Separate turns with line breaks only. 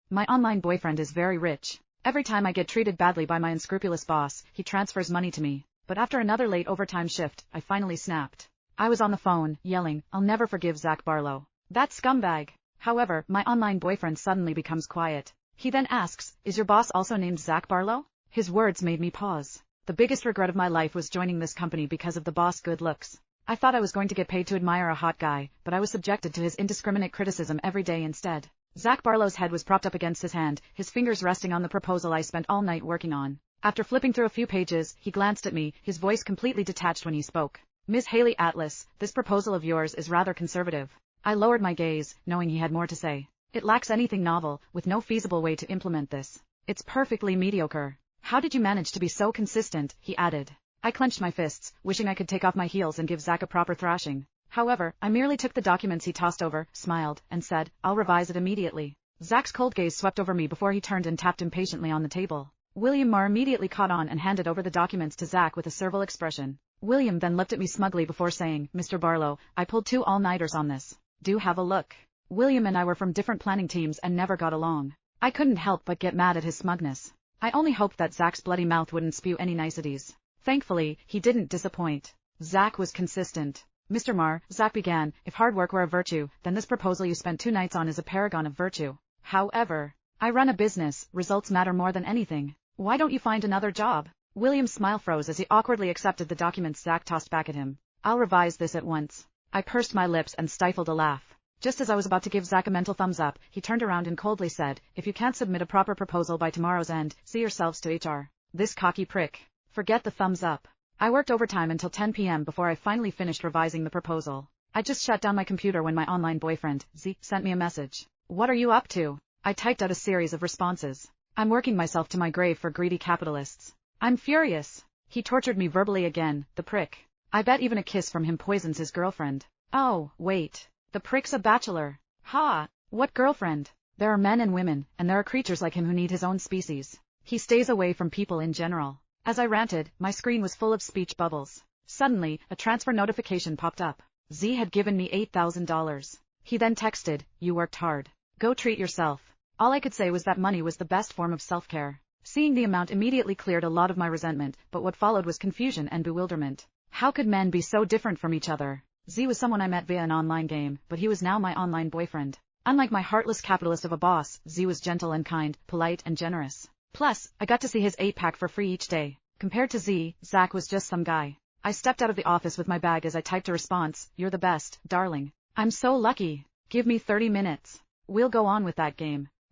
My online boyfriend is very rich. Every time I get treated badly by my unscrupulous boss, he transfers money to me. But after another late overtime shift, I finally snapped. I was on the phone, yelling, I'll never forgive Zach Barlow. That scumbag. However, my online boyfriend suddenly becomes quiet. He then asks, is your boss also named Zach Barlow? His words made me pause. The biggest regret of my life was joining this company because of the boss' good looks. I thought I was going to get paid to admire a hot guy, but I was subjected to his indiscriminate criticism every day instead. Zach Barlow's head was propped up against his hand, his fingers resting on the proposal I spent all night working on. After flipping through a few pages, he glanced at me, his voice completely detached when he spoke. Miss Haley Atlas, this proposal of yours is rather conservative. I lowered my gaze, knowing he had more to say. It lacks anything novel, with no feasible way to implement this. It's perfectly mediocre. How did you manage to be so consistent? He added. I clenched my fists, wishing I could take off my heels and give Zach a proper thrashing. However, I merely took the documents he tossed over, smiled, and said, I'll revise it immediately. Zach's cold gaze swept over me before he turned and tapped impatiently on the table. William Marr immediately caught on and handed over the documents to Zach with a servile expression. William then looked at me smugly before saying, Mr. Barlow, I pulled 2 all-nighters on this. Do have a look. William and I were from different planning teams and never got along. I couldn't help but get mad at his smugness. I only hoped that Zach's bloody mouth wouldn't spew any niceties. Thankfully, he didn't disappoint. Zach was consistent. Mr. Marr, Zach began, if hard work were a virtue, then this proposal you spent 2 nights on is a paragon of virtue. However, I run a business, results matter more than anything. Why don't you find another job? William's smile froze as he awkwardly accepted the documents Zach tossed back at him. I'll revise this at once. I pursed my lips and stifled a laugh. Just as I was about to give Zach a mental thumbs up, he turned around and coldly said, if you can't submit a proper proposal by tomorrow's end, see yourselves to HR. This cocky prick. Forget the thumbs up. I worked overtime until 10 p.m. before I finally finished revising the proposal. I just shut down my computer when my online boyfriend, Z, sent me a message. What are you up to? I typed out a series of responses. I'm working myself to my grave for greedy capitalists. I'm furious. He tortured me verbally again, the prick. I bet even a kiss from him poisons his girlfriend. Oh, wait. The prick's a bachelor. Ha! What girlfriend? There are men and women, and there are creatures like him who need his own species. He stays away from people in general. As I ranted, my screen was full of speech bubbles. Suddenly, a transfer notification popped up. Z had given me $8,000. He then texted, you worked hard. Go treat yourself. All I could say was that money was the best form of self-care. Seeing the amount immediately cleared a lot of my resentment, but what followed was confusion and bewilderment. How could men be so different from each other? Z was someone I met via an online game, but he was now my online boyfriend. Unlike my heartless capitalist of a boss, Z was gentle and kind, polite and generous. Plus, I got to see his 8-pack for free each day. Compared to Z, Zach was just some guy. I stepped out of the office with my bag as I typed a response, you're the best, darling. I'm so lucky. Give me 30 minutes. We'll go on with that game.